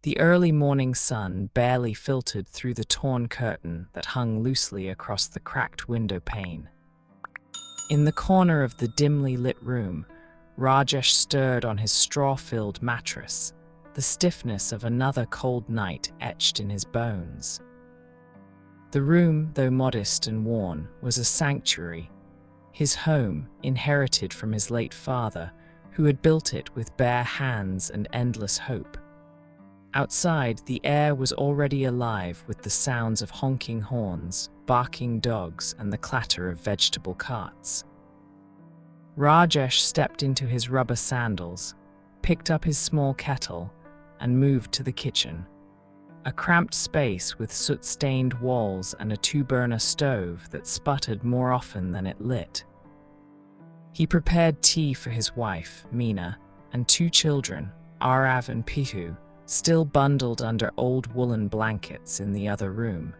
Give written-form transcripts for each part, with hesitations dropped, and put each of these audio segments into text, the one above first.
The early morning sun barely filtered through the torn curtain that hung loosely across the cracked window pane. In the corner of the dimly lit room, Rajesh stirred on his straw-filled mattress, the stiffness of another cold night etched in his bones. The room, though modest and worn, was a sanctuary, his home, inherited from his late father, who had built it with bare hands and endless hope. Outside, the air was already alive with the sounds of honking horns, barking dogs, and the clatter of vegetable carts. Rajesh stepped into his rubber sandals, picked up his small kettle, and moved to the kitchen. A cramped space with soot-stained walls and a two-burner stove that sputtered more often than it lit. He prepared tea for his wife, Meena, and two children, Aarav and Pihu, still bundled under old woolen blankets in the other room.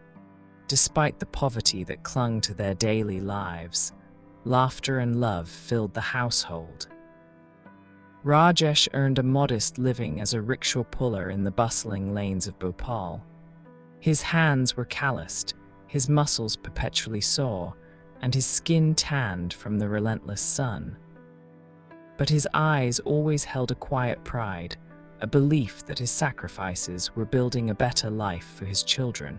Despite the poverty that clung to their daily lives, laughter and love filled the household. Rajesh earned a modest living as a rickshaw puller in the bustling lanes of Bhopal. His hands were calloused, his muscles perpetually sore, and his skin tanned from the relentless sun. But his eyes always held a quiet pride, a belief that his sacrifices were building a better life for his children.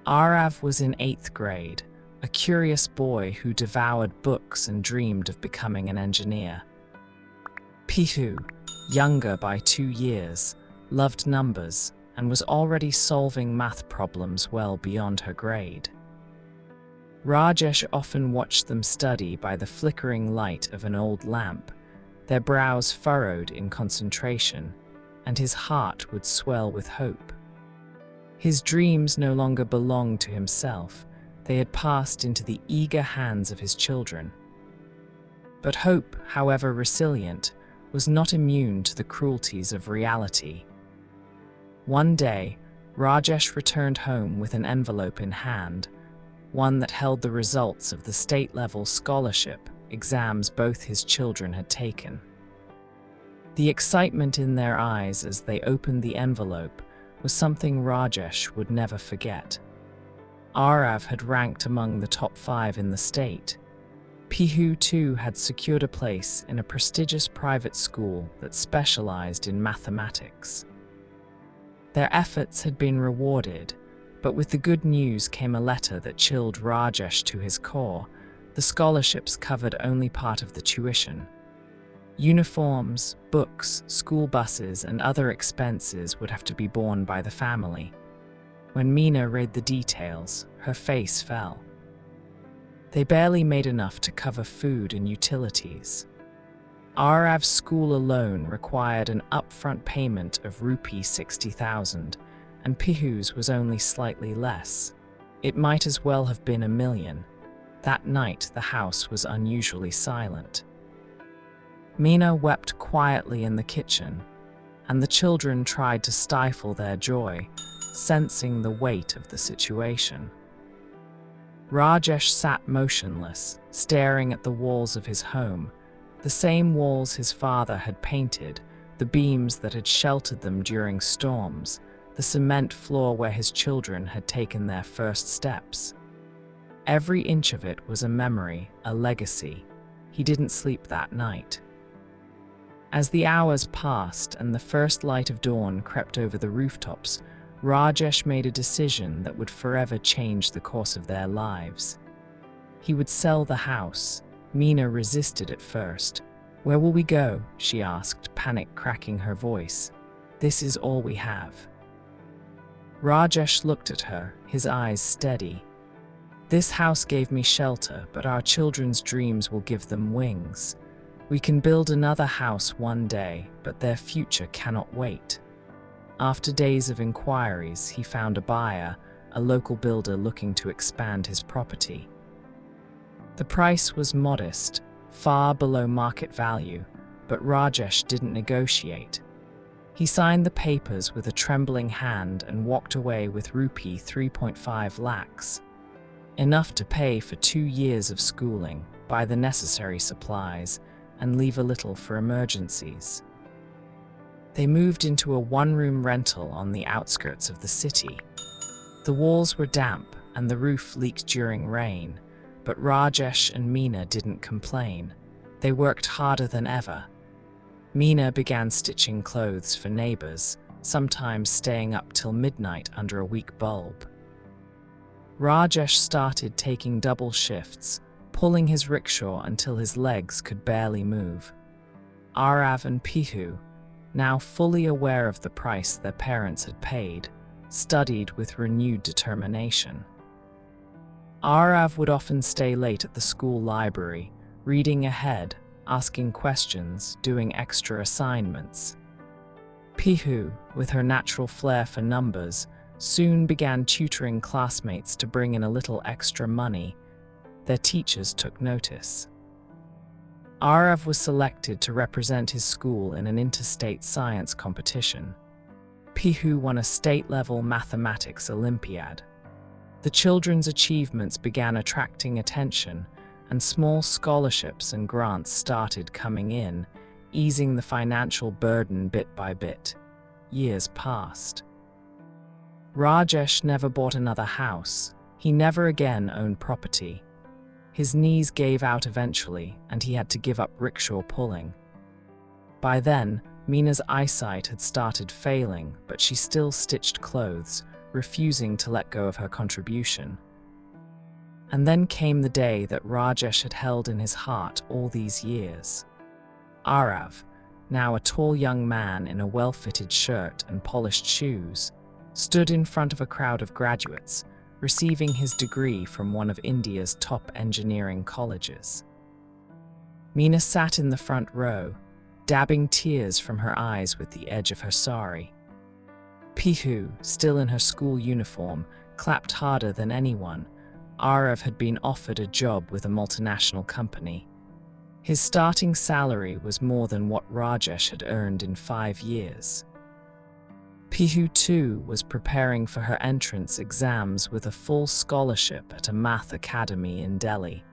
Aarav was in 8th grade, a curious boy who devoured books and dreamed of becoming an engineer. Pihu, younger by 2 years, loved numbers and was already solving math problems well beyond her grade. Rajesh often watched them study by the flickering light of an old lamp, their brows furrowed in concentration, and his heart would swell with hope. His dreams no longer belonged to himself, they had passed into the eager hands of his children. But hope, however resilient, was not immune to the cruelties of reality. One day, Rajesh returned home with an envelope in hand, one that held the results of the state-level scholarship exams both his children had taken. The excitement in their eyes as they opened the envelope was something Rajesh would never forget. Aarav had ranked among the top 5 in the state. Pihu too had secured a place in a prestigious private school that specialized in mathematics. Their efforts had been rewarded, but with the good news came a letter that chilled Rajesh to his core. The scholarships covered only part of the tuition. Uniforms, books, school buses, and other expenses would have to be borne by the family. When Meena read the details, her face fell. They barely made enough to cover food and utilities. Aarav's school alone required an upfront payment of rupee 60,000, and Pihu's was only slightly less. It might as well have been $1 million. That night, the house was unusually silent. Meena wept quietly in the kitchen, and the children tried to stifle their joy, sensing the weight of the situation. Rajesh sat motionless, staring at the walls of his home, the same walls his father had painted, the beams that had sheltered them during storms, the cement floor where his children had taken their first steps. Every inch of it was a memory, a legacy. He didn't sleep that night. As the hours passed and the first light of dawn crept over the rooftops, Rajesh made a decision that would forever change the course of their lives. He would sell the house. Meena resisted at first. "Where will we go?" she asked, panic cracking her voice. "This is all we have." Rajesh looked at her, his eyes steady. "This house gave me shelter, but our children's dreams will give them wings. We can build another house one day, but their future cannot wait." After days of inquiries, he found a buyer, a local builder looking to expand his property. The price was modest, far below market value, but Rajesh didn't negotiate. He signed the papers with a trembling hand and walked away with rupee 3.5 lakhs, enough to pay for 2 years of schooling, buy the necessary supplies, and leave a little for emergencies. They moved into a one-room rental on the outskirts of the city. The walls were damp and the roof leaked during rain, but Rajesh and Meena didn't complain. They worked harder than ever. Meena began stitching clothes for neighbors, sometimes staying up till midnight under a weak bulb. Rajesh started taking double shifts, pulling his rickshaw until his legs could barely move. Aarav and Pihu, now fully aware of the price their parents had paid, studied with renewed determination. Aarav would often stay late at the school library, reading ahead, asking questions, doing extra assignments. Pihu, with her natural flair for numbers, soon began tutoring classmates to bring in a little extra money. Their teachers took notice. Aarav was selected to represent his school in an interstate science competition. Pihu won a state-level mathematics Olympiad. The children's achievements began attracting attention, and small scholarships and grants started coming in, easing the financial burden bit by bit. Years passed. Rajesh never bought another house. He never again owned property. His knees gave out eventually, and he had to give up rickshaw pulling. By then, Meena's eyesight had started failing, but she still stitched clothes, refusing to let go of her contribution. And then came the day that Rajesh had held in his heart all these years. Aarav, now a tall young man in a well-fitted shirt and polished shoes, stood in front of a crowd of graduates, receiving his degree from one of India's top engineering colleges. Meena sat in the front row, dabbing tears from her eyes with the edge of her sari. Pihu, still in her school uniform, clapped harder than anyone. Aarav had been offered a job with a multinational company. His starting salary was more than what Rajesh had earned in 5 years. Pihu too was preparing for her entrance exams with a full scholarship at a math academy in Delhi.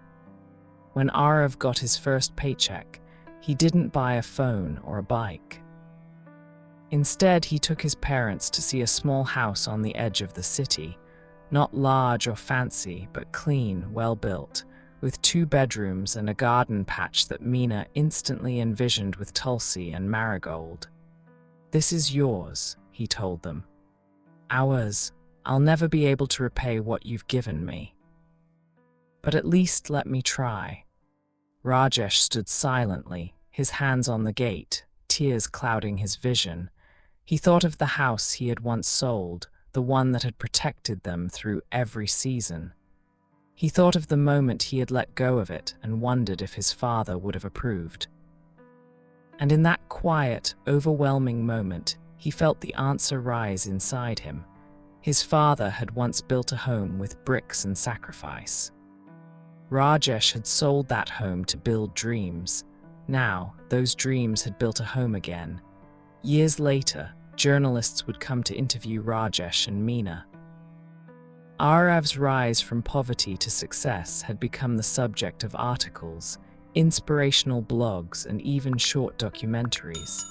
When Aarav got his first paycheck, he didn't buy a phone or a bike. Instead, he took his parents to see a small house on the edge of the city, not large or fancy, but clean, well-built, with 2 bedrooms and a garden patch that Meena instantly envisioned with tulsi and marigold. "This is yours," he told them. "Ours. I'll never be able to repay what you've given me. But at least let me try." Rajesh stood silently, his hands on the gate, tears clouding his vision. He thought of the house he had once sold, the one that had protected them through every season. He thought of the moment he had let go of it and wondered if his father would have approved. And in that quiet, overwhelming moment, he felt the answer rise inside him. His father had once built a home with bricks and sacrifice. Rajesh had sold that home to build dreams. Now, those dreams had built a home again. Years later, journalists would come to interview Rajesh and Meena. Aarav's rise from poverty to success had become the subject of articles, inspirational blogs, and even short documentaries.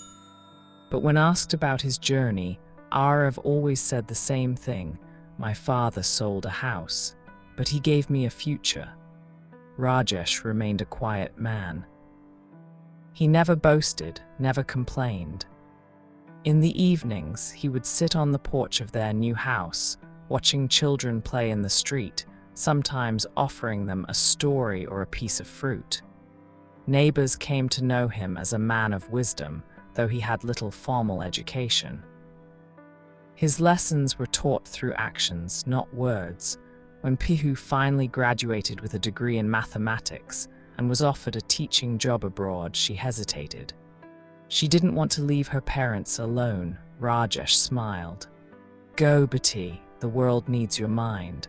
But when asked about his journey, Aarav always said the same thing: "My father sold a house, but he gave me a future." Rajesh remained a quiet man. He never boasted, never complained. In the evenings, he would sit on the porch of their new house, watching children play in the street, sometimes offering them a story or a piece of fruit. Neighbors came to know him as a man of wisdom, though he had little formal education. His lessons were taught through actions, not words. When Pihu finally graduated with a degree in mathematics and was offered a teaching job abroad, she hesitated. She didn't want to leave her parents alone. Rajesh smiled. "Go, Bati, the world needs your mind.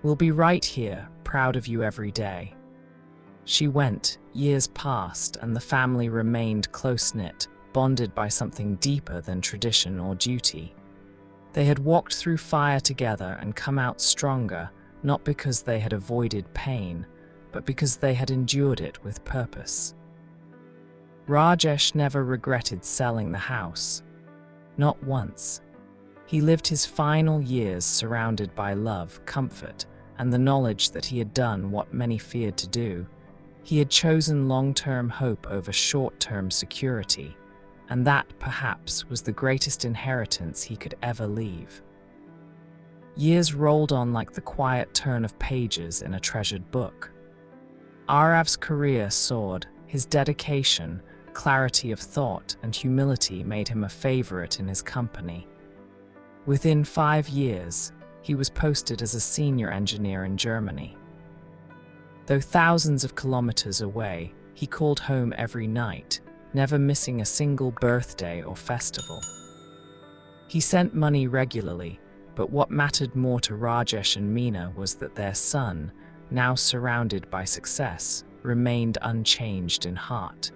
We'll be right here, proud of you every day." She went. Years passed, and the family remained close-knit, bonded by something deeper than tradition or duty. They had walked through fire together and come out stronger, not because they had avoided pain, but because they had endured it with purpose. Rajesh never regretted selling the house. Not once. He lived his final years surrounded by love, comfort, and the knowledge that he had done what many feared to do. He had chosen long-term hope over short-term security, and that, perhaps, was the greatest inheritance he could ever leave. Years rolled on like the quiet turn of pages in a treasured book. Aarav's career soared. His dedication, clarity of thought, and humility made him a favorite in his company. Within 5 years, he was posted as a senior engineer in Germany. Though thousands of kilometers away, he called home every night, never missing a single birthday or festival. He sent money regularly, but what mattered more to Rajesh and Meena was that their son, now surrounded by success, remained unchanged in heart.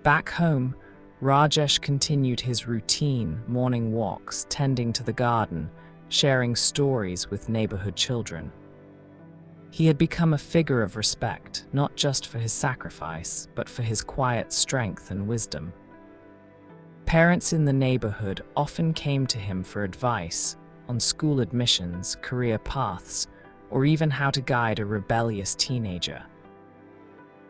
Back home, Rajesh continued his routine morning walks, tending to the garden, sharing stories with neighborhood children. He had become a figure of respect, not just for his sacrifice, but for his quiet strength and wisdom. Parents in the neighborhood often came to him for advice on school admissions, career paths, or even how to guide a rebellious teenager.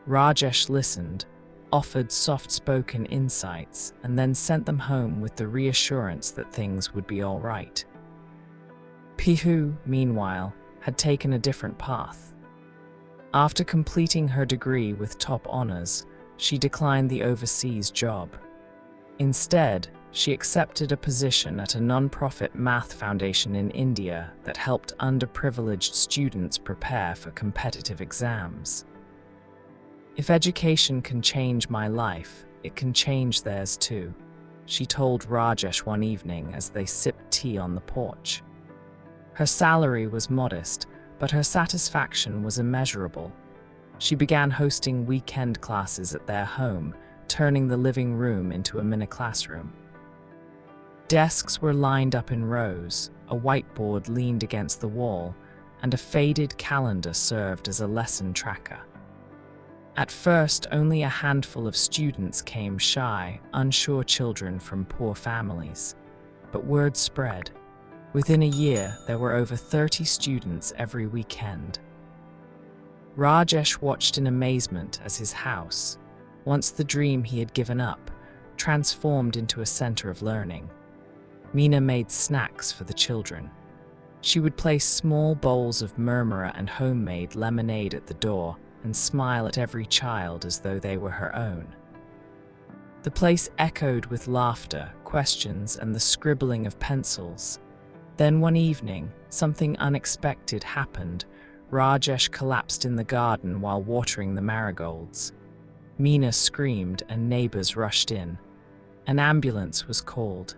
Rajesh listened, offered soft-spoken insights, and then sent them home with the reassurance that things would be all right. Pihu, meanwhile, had taken a different path. After completing her degree with top honors, she declined the overseas job. Instead, she accepted a position at a non-profit math foundation in India that helped underprivileged students prepare for competitive exams. "If education can change my life, it can change theirs too," she told Rajesh one evening as they sipped tea on the porch. Her salary was modest, but her satisfaction was immeasurable. She began hosting weekend classes at their home, turning the living room into a mini classroom. Desks were lined up in rows, a whiteboard leaned against the wall, and a faded calendar served as a lesson tracker. At first, only a handful of students came, shy, unsure children from poor families. But word spread. Within a year, there were over 30 students every weekend. Rajesh watched in amazement as his house, once the dream he had given up, transformed into a center of learning. Meena made snacks for the children. She would place small bowls of murmura and homemade lemonade at the door and smile at every child as though they were her own. The place echoed with laughter, questions, and the scribbling of pencils. Then one evening, something unexpected happened. Rajesh collapsed in the garden while watering the marigolds. Meena screamed and neighbors rushed in. An ambulance was called.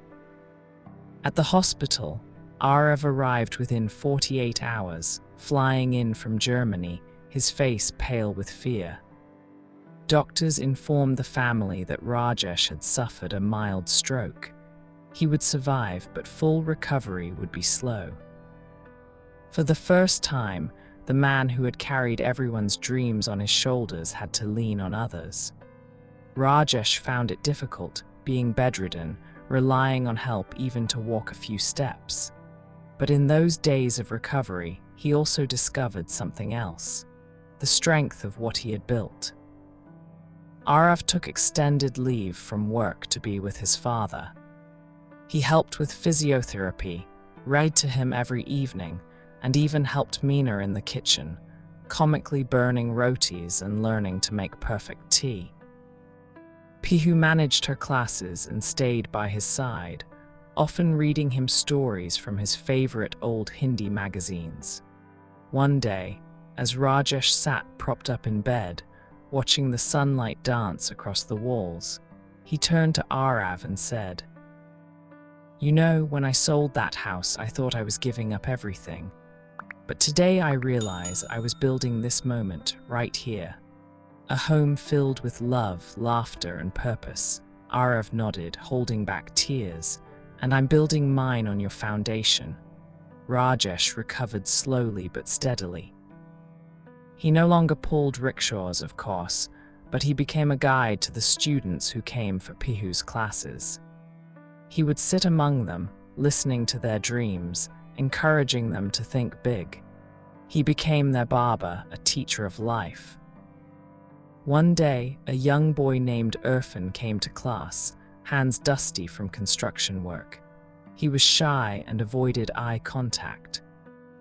At the hospital, Aarav arrived within 48 hours, flying in from Germany, his face pale with fear. Doctors informed the family that Rajesh had suffered a mild stroke. He would survive, but full recovery would be slow. For the first time, the man who had carried everyone's dreams on his shoulders had to lean on others. Rajesh found it difficult, being bedridden, relying on help even to walk a few steps. But in those days of recovery, he also discovered something else: the strength of what he had built. Aarav took extended leave from work to be with his father. He helped with physiotherapy, read to him every evening, and even helped Meena in the kitchen, comically burning rotis and learning to make perfect tea. Pihu managed her classes and stayed by his side, often reading him stories from his favorite old Hindi magazines. One day, as Rajesh sat propped up in bed, watching the sunlight dance across the walls, he turned to Aarav and said, "You know, when I sold that house, I thought I was giving up everything. But today I realize I was building this moment right here. A home filled with love, laughter, and purpose." Aarav nodded, holding back tears. "And I'm building mine on your foundation." Rajesh recovered slowly but steadily. He no longer pulled rickshaws, of course, but he became a guide to the students who came for Pihu's classes. He would sit among them, listening to their dreams, encouraging them to think big. He became their barber, a teacher of life. One day, a young boy named Irfan came to class, hands dusty from construction work. He was shy and avoided eye contact.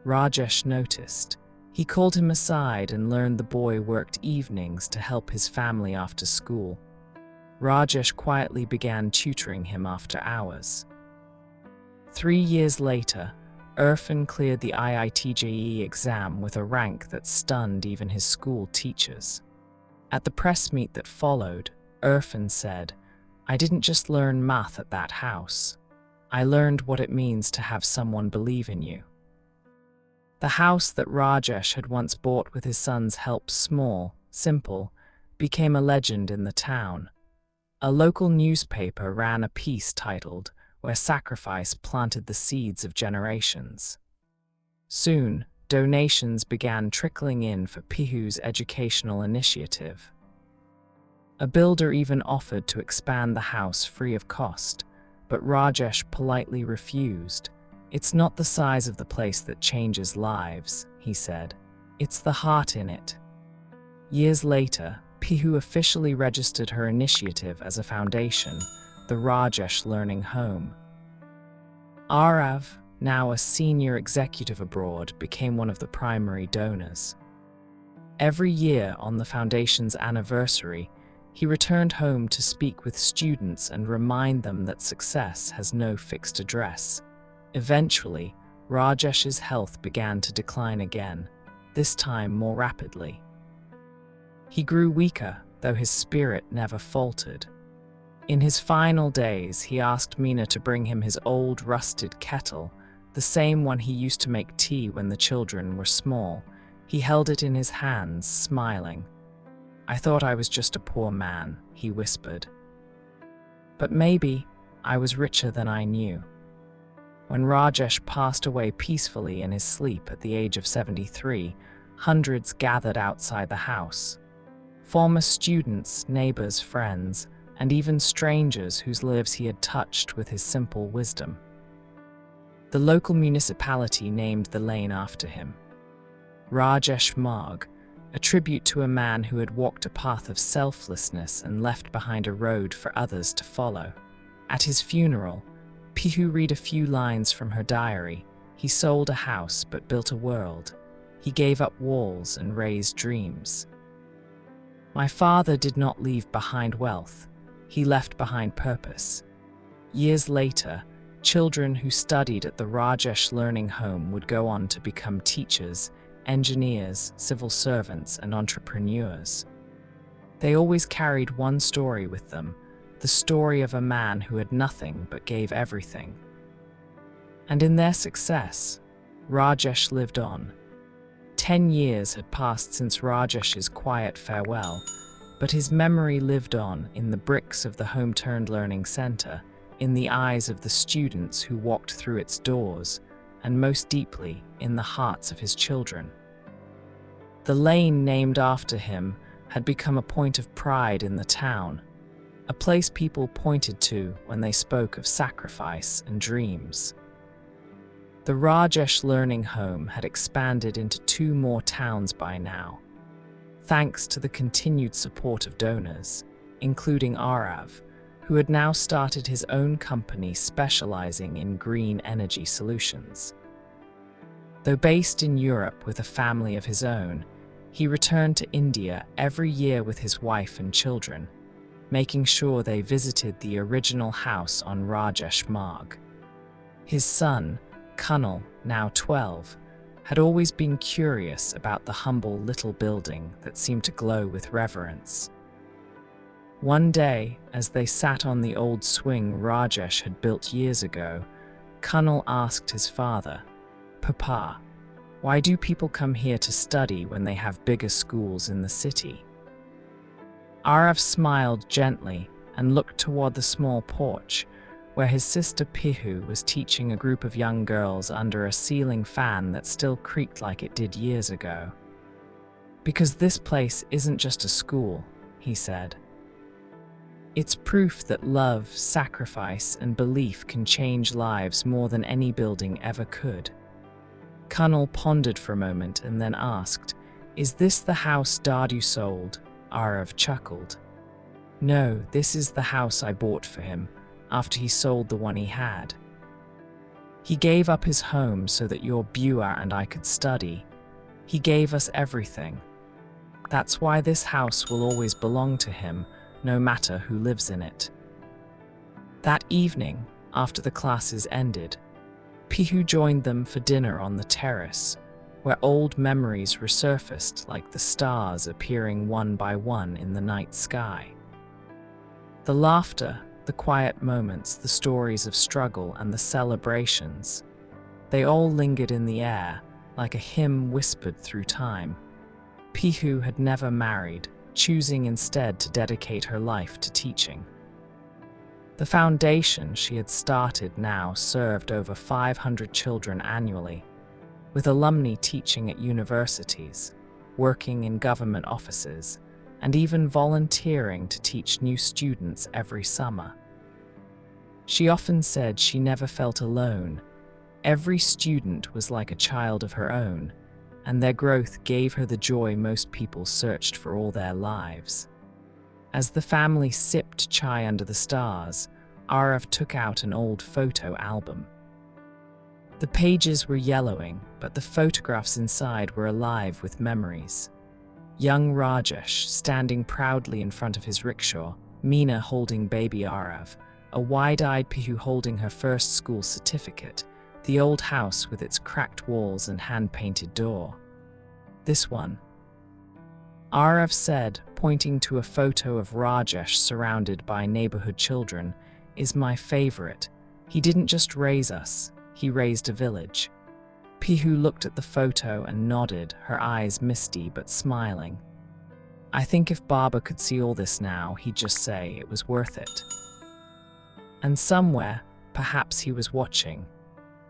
Rajesh noticed. He called him aside and learned the boy worked evenings to help his family after school. Rajesh quietly began tutoring him after hours. 3 years later, Irfan cleared the IIT-JEE exam with a rank that stunned even his school teachers. At the press meet that followed, Irfan said, "I didn't just learn math at that house. I learned what it means to have someone believe in you." The house that Rajesh had once bought with his son's help, small, simple, became a legend in the town. A local newspaper ran a piece titled, "Where Sacrifice Planted the Seeds of Generations." Soon, donations began trickling in for Pihu's educational initiative. A builder even offered to expand the house free of cost, but Rajesh politely refused. "It's not the size of the place that changes lives," he said. "It's the heart in it." Years later, Pihu officially registered her initiative as a foundation, the Rajesh Learning Home. Aarav, now a senior executive abroad, became one of the primary donors. Every year on the foundation's anniversary, he returned home to speak with students and remind them that success has no fixed address. Eventually, Rajesh's health began to decline again, this time more rapidly. He grew weaker, though his spirit never faltered. In his final days, he asked Meena to bring him his old rusted kettle, the same one he used to make tea when the children were small. He held it in his hands, smiling. "I thought I was just a poor man," he whispered. "But maybe I was richer than I knew." When Rajesh passed away peacefully in his sleep at the age of 73, hundreds gathered outside the house. Former students, neighbors, friends, and even strangers whose lives he had touched with his simple wisdom. The local municipality named the lane after him. Rajesh Marg, a tribute to a man who had walked a path of selflessness and left behind a road for others to follow. At his funeral, Pihu read a few lines from her diary. He sold a house but built a world. He gave up walls and raised dreams. "My father did not leave behind wealth. He left behind purpose." Years later, children who studied at the Rajesh Learning Home would go on to become teachers, engineers, civil servants, and entrepreneurs. They always carried one story with them, the story of a man who had nothing but gave everything. And in their success, Rajesh lived on. 10 years had passed since Rajesh's quiet farewell, but his memory lived on in the bricks of the home-turned learning center, in the eyes of the students who walked through its doors, and most deeply in the hearts of his children. The lane named after him had become a point of pride in the town, a place people pointed to when they spoke of sacrifice and dreams. The Rajesh Learning Home had expanded into 2 more towns by now, thanks to the continued support of donors, including Aarav, who had now started his own company specializing in green energy solutions. Though based in Europe with a family of his own, he returned to India every year with his wife and children, making sure they visited the original house on Rajesh Marg. His son, Kunal, now 12, had always been curious about the humble little building that seemed to glow with reverence. One day, as they sat on the old swing Rajesh had built years ago, Kunal asked his father, "Papa, why do people come here to study when they have bigger schools in the city?" Aarav smiled gently and looked toward the small porch, where his sister Pihu was teaching a group of young girls under a ceiling fan that still creaked like it did years ago. "Because this place isn't just a school, he said. It's proof that love, sacrifice, and belief can change lives more than any building ever could. Kunal pondered for a moment and then asked, "Is this the house Dadu sold?" Aarav chuckled. "No, this is the house I bought for him after he sold the one he had. He gave up his home so that your Bua and I could study. He gave us everything. That's why this house will always belong to him, no matter who lives in it." That evening, after the classes ended, Pihu joined them for dinner on the terrace, where old memories resurfaced like the stars appearing one by one in the night sky. The laughter, the quiet moments, the stories of struggle, and the celebrations, they all lingered in the air like a hymn whispered through time. Pihu had never married, choosing instead to dedicate her life to teaching. The foundation she had started now served over 500 children annually, with alumni teaching at universities, working in government offices, and even volunteering to teach new students every summer. She often said she never felt alone. Every student was like a child of her own, and their growth gave her the joy most people searched for all their lives. As the family sipped chai under the stars, Aarav took out an old photo album. The pages were yellowing, but the photographs inside were alive with memories. Young Rajesh standing proudly in front of his rickshaw, Meena holding baby Aarav, a wide-eyed Pihu holding her first school certificate, the old house with its cracked walls and hand-painted door. "This one," Aarav said, pointing to a photo of Rajesh surrounded by neighborhood children, "is my favorite. He didn't just raise us, he raised a village." Pihu looked at the photo and nodded, her eyes misty but smiling. "I think if Baba could see all this now, he'd just say it was worth it." And somewhere, perhaps he was watching.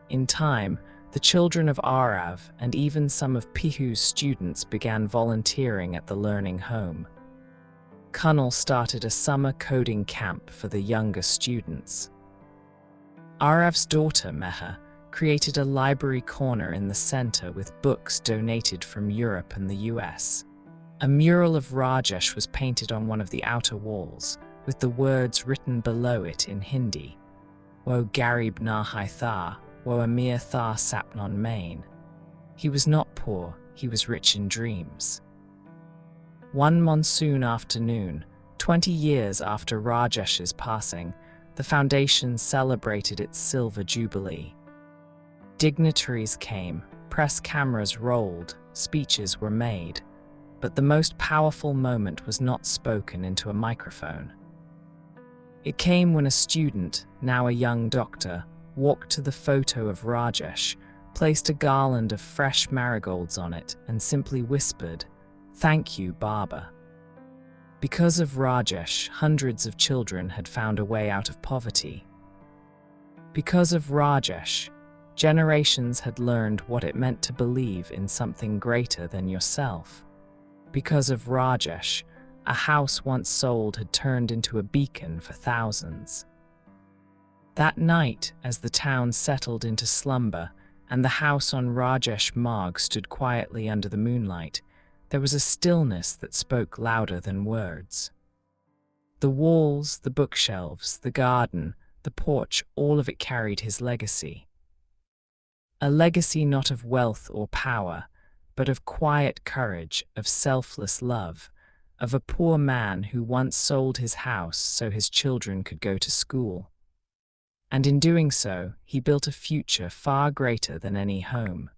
In time, the children of Aarav and even some of Pihu's students began volunteering at the learning home. Kunal started a summer coding camp for the younger students. Aarav's daughter, Meha, created a library corner in the center with books donated from Europe and the US. A mural of Rajesh was painted on one of the outer walls, with the words written below it in Hindi. "Wo garib na hai tha, wo amir tha sapnon main." He was not poor, he was rich in dreams. One monsoon afternoon, 20 years after Rajesh's passing, the foundation celebrated its silver jubilee. Dignitaries came, press cameras rolled, speeches were made, but the most powerful moment was not spoken into a microphone. It came when a student, now a young doctor, walked to the photo of Rajesh, placed a garland of fresh marigolds on it, and simply whispered, "Thank you, Baba." Because of Rajesh, hundreds of children had found a way out of poverty. Because of Rajesh, generations had learned what it meant to believe in something greater than yourself. Because of Rajesh, a house once sold had turned into a beacon for thousands. That night, as the town settled into slumber and the house on Rajesh Marg stood quietly under the moonlight, there was a stillness that spoke louder than words. The walls, the bookshelves, the garden, the porch, all of it carried his legacy. A legacy not of wealth or power, but of quiet courage, of selfless love, of a poor man who once sold his house so his children could go to school. And in doing so, he built a future far greater than any home.